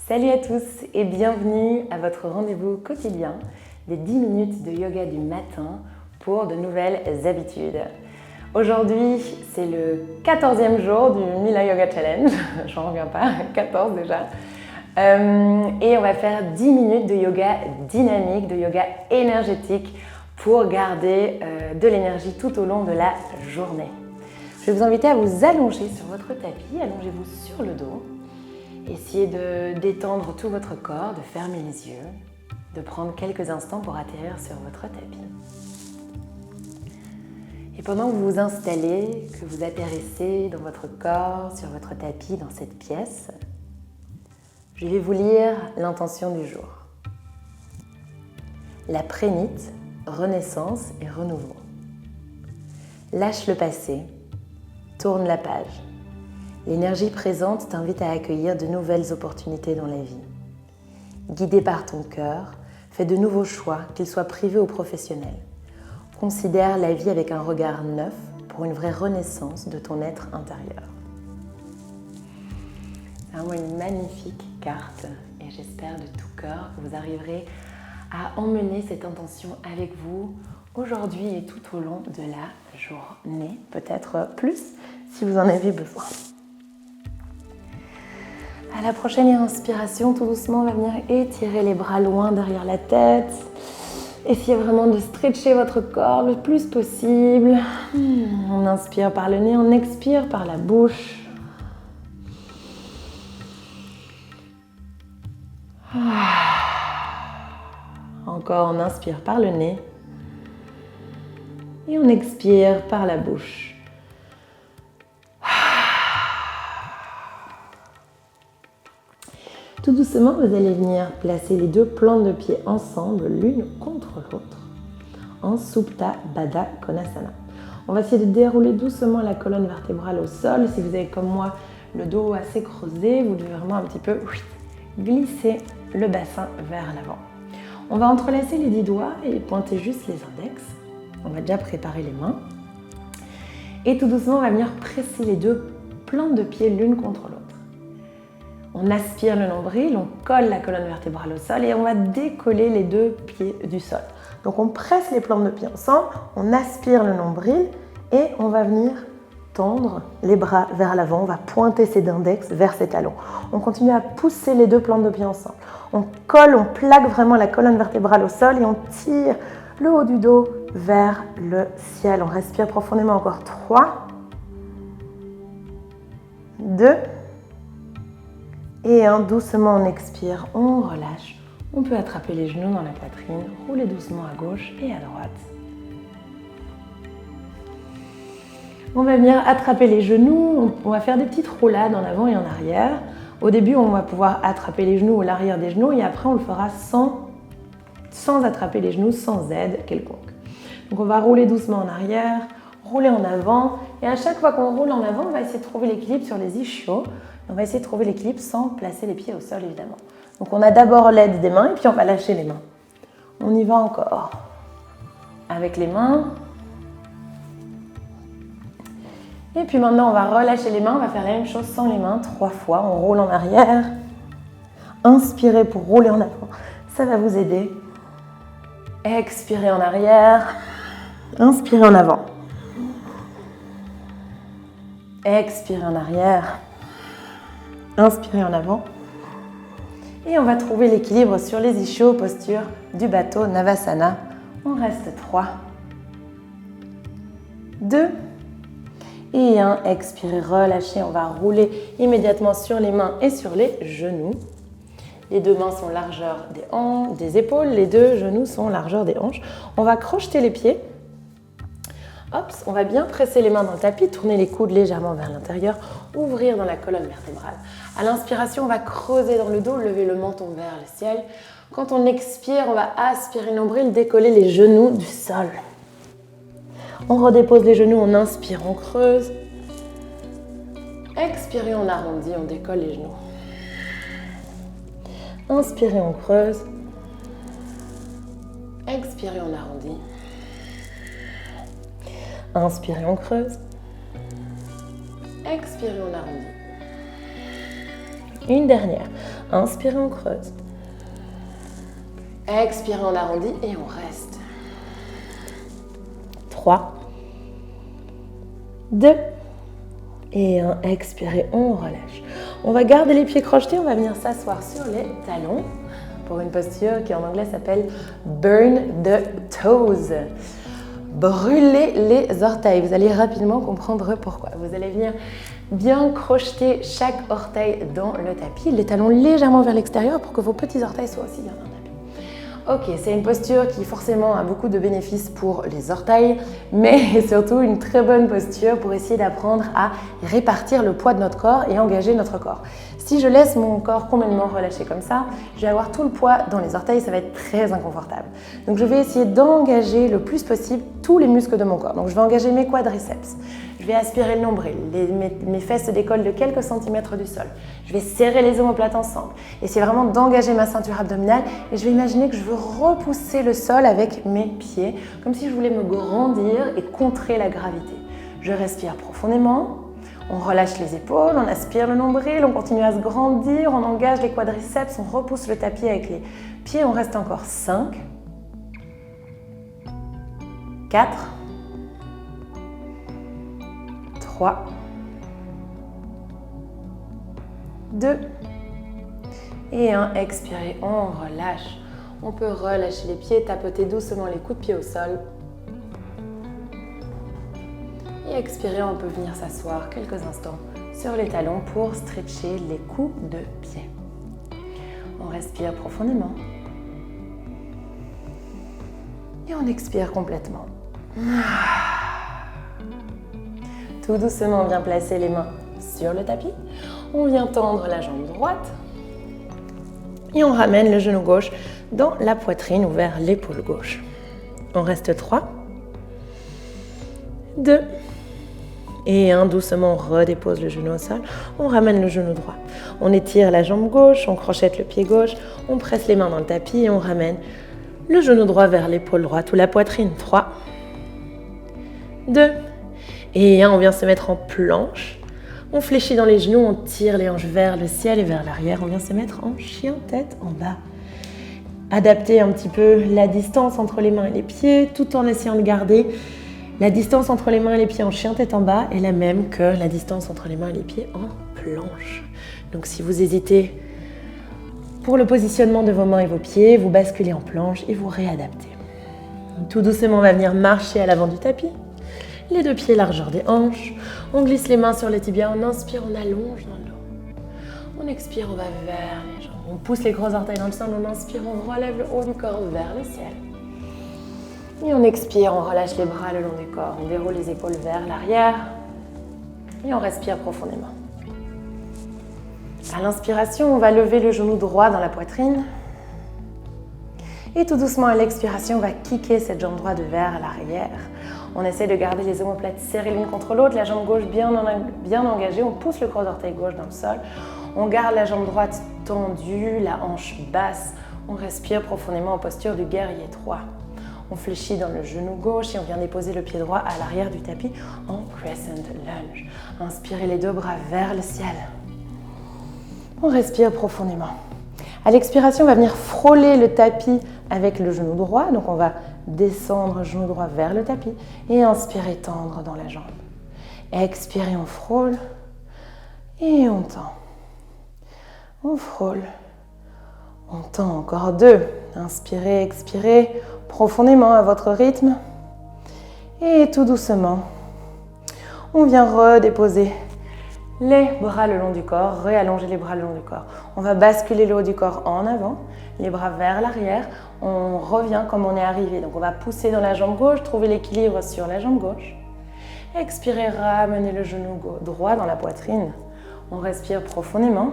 Salut à tous et bienvenue à votre rendez-vous quotidien des 10 minutes de yoga du matin pour de nouvelles habitudes. Aujourd'hui, c'est le 14e jour du Mila Yoga Challenge, j'en reviens pas, 14 déjà. Et on va faire 10 minutes de yoga dynamique, de yoga énergétique pour garder de l'énergie tout au long de la journée. Je vais vous inviter à vous allonger sur votre tapis, allongez-vous sur le dos. Essayez de détendre tout votre corps, de fermer les yeux, de prendre quelques instants pour atterrir sur votre tapis. Et pendant que vous vous installez, que vous atterrissez dans votre corps, sur votre tapis, dans cette pièce, je vais vous lire l'intention du jour. La prénite, renaissance et renouveau. Lâche le passé, tourne la page. L'énergie présente t'invite à accueillir de nouvelles opportunités dans la vie. Guidé par ton cœur, fais de nouveaux choix, qu'ils soient privés ou professionnels. Considère la vie avec un regard neuf pour une vraie renaissance de ton être intérieur. C'est vraiment une magnifique carte et j'espère de tout cœur que vous arriverez à emmener cette intention avec vous aujourd'hui et tout au long de la journée, peut-être plus si vous en avez besoin. À la prochaine inspiration, tout doucement, on va venir étirer les bras loin derrière la tête. Essayez vraiment de stretcher votre corps le plus possible. On inspire par le nez, on expire par la bouche. Encore, on inspire par le nez. Et on expire par la bouche. Tout doucement, vous allez venir placer les deux plantes de pied ensemble, l'une contre l'autre, en Supta Baddha Konasana. On va essayer de dérouler doucement la colonne vertébrale au sol. Si vous avez comme moi le dos assez creusé, vous devez vraiment un petit peu glisser le bassin vers l'avant. On va entrelacer les 10 doigts et pointer juste les index. On va déjà préparer les mains. Et tout doucement, on va venir presser les deux plantes de pied l'une contre l'autre. On aspire le nombril, on colle la colonne vertébrale au sol et on va décoller les deux pieds du sol. Donc on presse les plantes de pied ensemble, on aspire le nombril et on va venir tendre les bras vers l'avant. On va pointer ses index vers ses talons. On continue à pousser les deux plantes de pied ensemble. On colle, on plaque vraiment la colonne vertébrale au sol et on tire le haut du dos vers le ciel. On respire profondément encore 3, 2, et doucement on expire, on relâche. On peut attraper les genoux dans la poitrine, rouler doucement à gauche et à droite. On va venir attraper les genoux, on va faire des petites roulades en avant et en arrière. Au début, on va pouvoir attraper les genoux ou l'arrière des genoux et après on le fera sans attraper les genoux, sans aide quelconque. Donc on va rouler doucement en arrière, rouler en avant et à chaque fois qu'on roule en avant, on va essayer de trouver l'équilibre sur les ischios. On va essayer de trouver l'équilibre sans placer les pieds au sol évidemment. Donc on a d'abord l'aide des mains et puis on va lâcher les mains. On y va encore. Avec les mains. Et puis maintenant on va relâcher les mains, on va faire la même chose sans les mains 3 fois. On roule en arrière. Inspirez pour rouler en avant. Ça va vous aider. Expirez en arrière. Inspirez en avant. Expirez en arrière. Inspirez en avant. Et on va trouver l'équilibre sur les ischios, posture du bateau Navasana. On reste 3, 2 et 1. Expirez, relâchez. On va rouler immédiatement sur les mains et sur les genoux. Les deux mains sont largeur des épaules, les deux genoux sont largeur des hanches. On va crocheter les pieds. Hop, on va bien presser les mains dans le tapis, tourner les coudes légèrement vers l'intérieur, ouvrir dans la colonne vertébrale. À l'inspiration, on va creuser dans le dos, lever le menton vers le ciel. Quand on expire, on va aspirer le nombril, décoller les genoux du sol. On redépose les genoux, on inspire, on creuse. Expirez, on arrondit, on décolle les genoux. Inspirez, on creuse. Expirez, on arrondit. Inspirez, on creuse. Expirez, on arrondit. Une dernière. Inspirez, on creuse. Expirez, on arrondit et on reste. 3, 2 et 1. Expirez, on relâche. On va garder les pieds crochetés, on va venir s'asseoir sur les talons pour une posture qui en anglais s'appelle Burn the Toes. Brûlez les orteils. Vous allez rapidement comprendre pourquoi. Vous allez venir bien crocheter chaque orteil dans le tapis, les talons légèrement vers l'extérieur pour que vos petits orteils soient aussi bien dans le tapis. Ok, c'est une posture qui forcément a beaucoup de bénéfices pour les orteils, mais surtout une très bonne posture pour essayer d'apprendre à répartir le poids de notre corps et engager notre corps. Si je laisse mon corps complètement relâché comme ça, je vais avoir tout le poids dans les orteils, ça va être très inconfortable. Donc je vais essayer d'engager le plus possible tous les muscles de mon corps. Donc je vais engager mes quadriceps, je vais aspirer le nombril, mes fesses se décollent de quelques centimètres du sol. Je vais serrer les omoplates ensemble. Essayer vraiment d'engager ma ceinture abdominale et je vais imaginer que je veux repousser le sol avec mes pieds, comme si je voulais me grandir et contrer la gravité. Je respire profondément. On relâche les épaules, on aspire le nombril, on continue à se grandir, on engage les quadriceps, on repousse le tapis avec les pieds, on reste encore 5, 4, 3, 2 et 1. Expirez, on relâche. On peut relâcher les pieds, tapoter doucement les coups de pied au sol. Et expirer, on peut venir s'asseoir quelques instants sur les talons pour stretcher les coups de pied. On respire profondément. Et on expire complètement. Tout doucement, on vient placer les mains sur le tapis. On vient tendre la jambe droite. Et on ramène le genou gauche dans la poitrine ou vers l'épaule gauche. On reste 3, 2 et 1. Doucement, on redépose le genou au sol. On ramène le genou droit. On étire la jambe gauche, on crochette le pied gauche, on presse les mains dans le tapis et on ramène le genou droit vers l'épaule droite ou la poitrine. 3, 2 et 1. On vient se mettre en planche. On fléchit dans les genoux, on tire les hanches vers le ciel et vers l'arrière. On vient se mettre en chien tête en bas. Adapter un petit peu la distance entre les mains et les pieds tout en essayant de garder la distance entre les mains et les pieds en chien tête en bas est la même que la distance entre les mains et les pieds en planche. Donc si vous hésitez pour le positionnement de vos mains et vos pieds, vous basculez en planche et vous réadaptez. Tout doucement, on va venir marcher à l'avant du tapis. Les deux pieds largeur des hanches. On glisse les mains sur les tibias. On inspire, on allonge dans le dos. On expire, on va vers les jambes. On pousse les gros orteils dans le sol. On inspire, on relève le haut du corps vers le ciel. Et on expire, on relâche les bras le long du corps. On déroule les épaules vers l'arrière. Et on respire profondément. À l'inspiration, on va lever le genou droit dans la poitrine. Et tout doucement, à l'expiration, on va kicker cette jambe droite vers l'arrière. On essaie de garder les omoplates serrées l'une contre l'autre, la jambe gauche bien engagée. On pousse le gros orteil gauche dans le sol. On garde la jambe droite tendue, la hanche basse. On respire profondément en posture du guerrier 3. On fléchit dans le genou gauche et on vient déposer le pied droit à l'arrière du tapis en crescent lunge. Inspirez les deux bras vers le ciel. On respire profondément. À l'expiration, on va venir frôler le tapis avec le genou droit. Donc on va descendre genou droit vers le tapis et inspirer, tendre dans la jambe. Expirez, on frôle et on tend. On frôle, on tend, encore 2. Inspirez, expirez profondément à votre rythme. Et tout doucement, on vient redéposer les bras le long du corps, réallonger les bras le long du corps. On va basculer le haut du corps en avant, les bras vers l'arrière. On revient comme on est arrivé. Donc on va pousser dans la jambe gauche, trouver l'équilibre sur la jambe gauche. Expirez, ramenez le genou droit dans la poitrine. On respire profondément.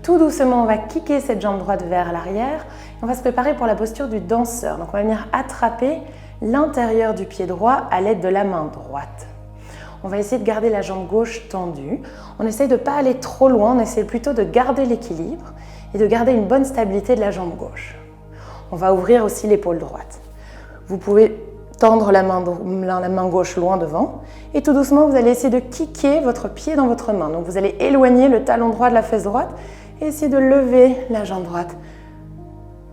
Tout doucement, on va kicker cette jambe droite vers l'arrière. On va se préparer pour la posture du danseur. Donc on va venir attraper l'intérieur du pied droit à l'aide de la main droite. On va essayer de garder la jambe gauche tendue. On essaye de ne pas aller trop loin, on essaie plutôt de garder l'équilibre et de garder une bonne stabilité de la jambe gauche. On va ouvrir aussi l'épaule droite. Vous pouvez tendre la main gauche loin devant et tout doucement, vous allez essayer de kicker votre pied dans votre main. Donc vous allez éloigner le talon droit de la fesse droite Et essayez de lever la jambe droite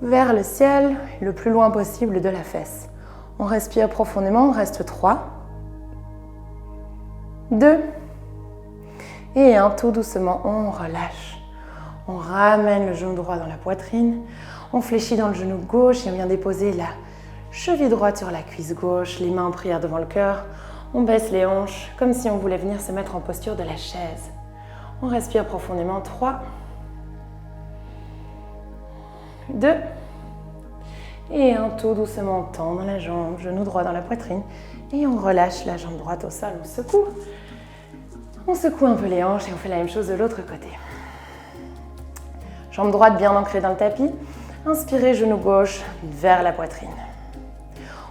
vers le ciel, le plus loin possible de la fesse. On respire profondément, on reste 3, 2 et 1. Tout doucement, on relâche. On ramène le genou droit dans la poitrine, on fléchit dans le genou gauche et on vient déposer la cheville droite sur la cuisse gauche, les mains en prière devant le cœur. On baisse les hanches comme si on voulait venir se mettre en posture de la chaise. On respire profondément, 3, 2 et 1. Tout doucement, on tend dans la jambe, genou droit dans la poitrine et on relâche la jambe droite au sol, on secoue. On secoue un peu les hanches et on fait la même chose de l'autre côté. Jambe droite bien ancrée dans le tapis. Inspirez, genou gauche vers la poitrine.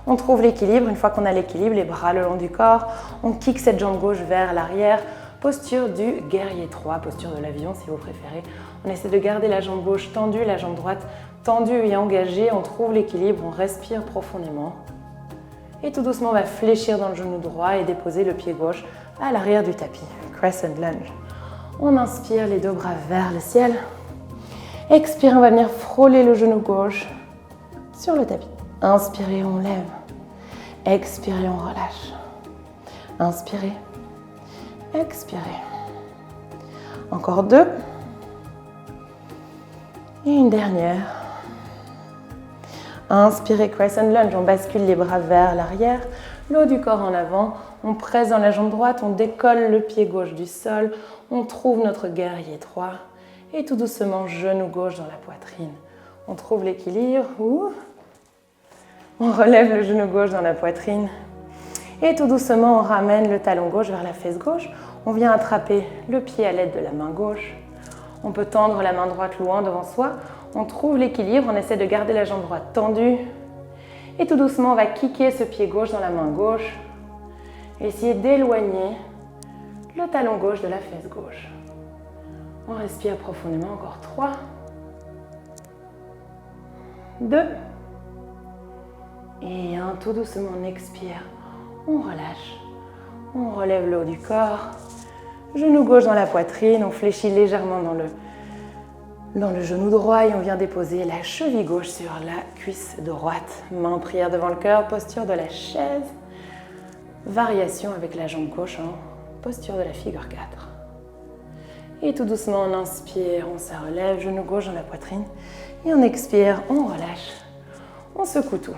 On trouve l'équilibre. Une fois qu'on a l'équilibre, les bras le long du corps, on kick cette jambe gauche vers l'arrière. Posture du guerrier 3, posture de l'avion si vous préférez. On essaie de garder la jambe gauche tendue, la jambe droite tendue et engagée. On trouve l'équilibre, on respire profondément. Et tout doucement, on va fléchir dans le genou droit et déposer le pied gauche à l'arrière du tapis. Crescent lunge. On inspire, les deux bras vers le ciel. Expirez, on va venir frôler le genou gauche sur le tapis. Inspirez, on lève. Expirez, on relâche. Inspirez. Expirez. Encore 2. Et une dernière. Inspirez, crescent lunge. On bascule les bras vers l'arrière, le haut du corps en avant. On presse dans la jambe droite, on décolle le pied gauche du sol. On trouve notre guerrier 3. Et tout doucement, genou gauche dans la poitrine. On trouve l'équilibre. On relève le genou gauche dans la poitrine. Et tout doucement, on ramène le talon gauche vers la fesse gauche. On vient attraper le pied à l'aide de la main gauche. On peut tendre la main droite loin devant soi. On trouve l'équilibre. On essaie de garder la jambe droite tendue. Et tout doucement, on va kicker ce pied gauche dans la main gauche. Et essayer d'éloigner le talon gauche de la fesse gauche. On respire profondément, encore 3, 2 et 1. Tout doucement, on expire, on relâche, on relève le haut du corps, genou gauche dans la poitrine, on fléchit légèrement dans le genou droit et on vient déposer la cheville gauche sur la cuisse droite. Main en prière devant le cœur, posture de la chaise, variation avec la jambe gauche en posture de la figure 4. Et tout doucement, on inspire, on se relève, genou gauche dans la poitrine. Et on expire, on relâche, on secoue tout.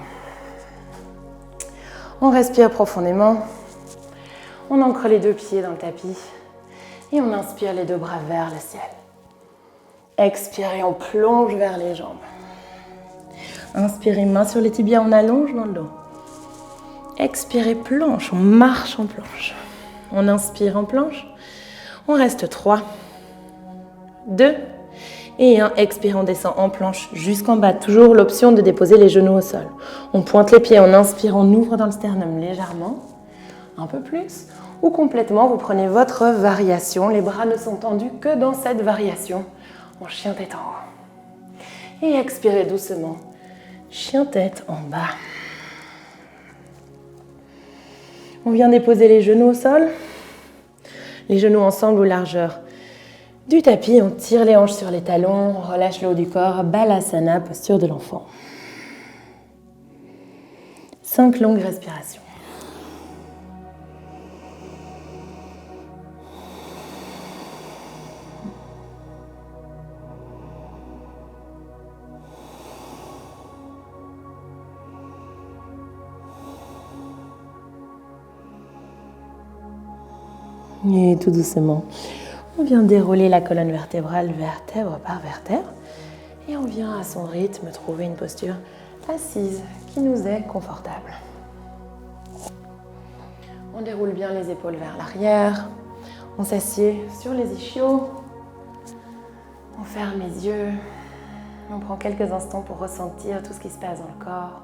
On respire profondément. On ancre les deux pieds dans le tapis. Et on inspire les deux bras vers le ciel. Expirez, on plonge vers les jambes. Inspirez, main sur les tibias, on allonge dans le dos. Expirez, planche, on marche en planche. On inspire en planche. On reste 3. 2 et 1. Expire, on descend en planche jusqu'en bas. Toujours l'option de déposer les genoux au sol. On pointe les pieds, on inspire, on ouvre dans le sternum légèrement, un peu plus, ou complètement, vous prenez votre variation. Les bras ne sont tendus que dans cette variation. En chien tête en haut. Et expirez doucement. Chien tête en bas. On vient déposer les genoux au sol. Les genoux ensemble aux largeurs du tapis, on tire les hanches sur les talons, on relâche le haut du corps, Balasana, posture de l'enfant. 5 longues respirations. Et tout doucement, on vient dérouler la colonne vertébrale vertèbre par vertèbre et on vient à son rythme trouver une posture assise qui nous est confortable. On déroule bien les épaules vers l'arrière, on s'assied sur les ischios, on ferme les yeux, on prend quelques instants pour ressentir tout ce qui se passe dans le corps.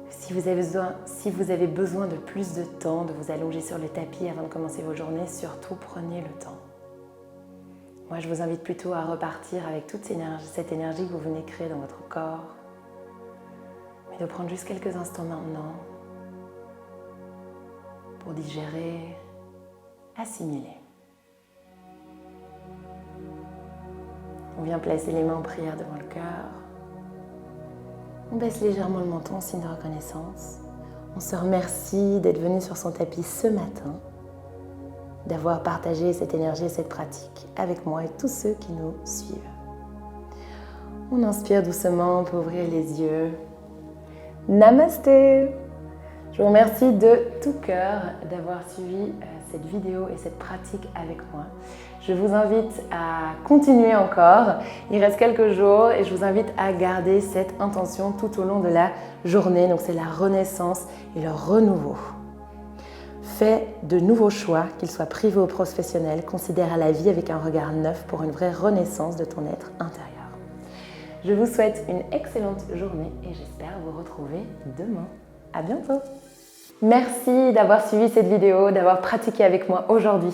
Si vous avez besoin de plus de temps, de vous allonger sur le tapis avant de commencer vos journées, surtout prenez le temps. Moi, je vous invite plutôt à repartir avec toute cette énergie que vous venez créer dans votre corps. Mais de prendre juste quelques instants maintenant pour digérer, assimiler. On vient placer les mains en prière devant le cœur. On baisse légèrement le menton en signe de reconnaissance. On se remercie d'être venu sur son tapis ce matin, d'avoir partagé cette énergie et cette pratique avec moi et tous ceux qui nous suivent. On inspire doucement, on peut ouvrir les yeux. Namasté! Je vous remercie de tout cœur d'avoir suivi cette vidéo et cette pratique avec moi. Je vous invite à continuer encore. Il reste quelques jours et je vous invite à garder cette intention tout au long de la journée. Donc c'est la renaissance et le renouveau. Fais de nouveaux choix, qu'ils soient privés ou professionnels. Considère la vie avec un regard neuf pour une vraie renaissance de ton être intérieur. Je vous souhaite une excellente journée et j'espère vous retrouver demain. À bientôt! Merci d'avoir suivi cette vidéo, d'avoir pratiqué avec moi aujourd'hui.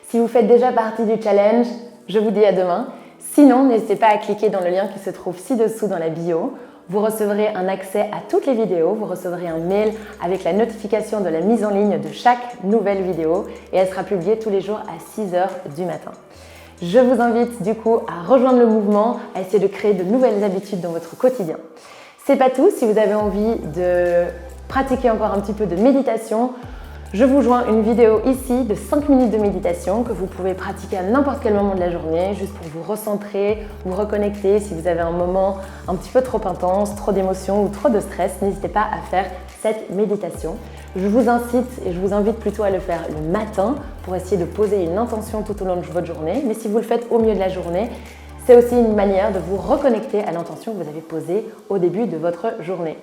Si vous faites déjà partie du challenge, je vous dis à demain. Sinon, n'hésitez pas à cliquer dans le lien qui se trouve ci-dessous dans la bio. Vous recevrez un accès à toutes les vidéos, vous recevrez un mail avec la notification de la mise en ligne de chaque nouvelle vidéo et elle sera publiée tous les jours à 6 h du matin. Je vous invite du coup à rejoindre le mouvement, à essayer de créer de nouvelles habitudes dans votre quotidien. C'est pas tout, si vous avez envie de pratiquer encore un petit peu de méditation, je vous joins une vidéo ici de 5 minutes de méditation que vous pouvez pratiquer à n'importe quel moment de la journée, juste pour vous recentrer, vous reconnecter. Si vous avez un moment un petit peu trop intense, trop d'émotions ou trop de stress, n'hésitez pas à faire cette méditation. Je vous incite et je vous invite plutôt à le faire le matin pour essayer de poser une intention tout au long de votre journée. Mais si vous le faites au milieu de la journée, c'est aussi une manière de vous reconnecter à l'intention que vous avez posée au début de votre journée.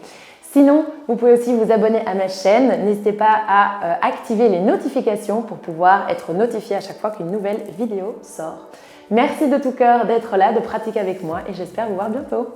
Sinon, vous pouvez aussi vous abonner à ma chaîne. N'hésitez pas à activer les notifications pour pouvoir être notifié à chaque fois qu'une nouvelle vidéo sort. Merci de tout cœur d'être là, de pratiquer avec moi et j'espère vous voir bientôt.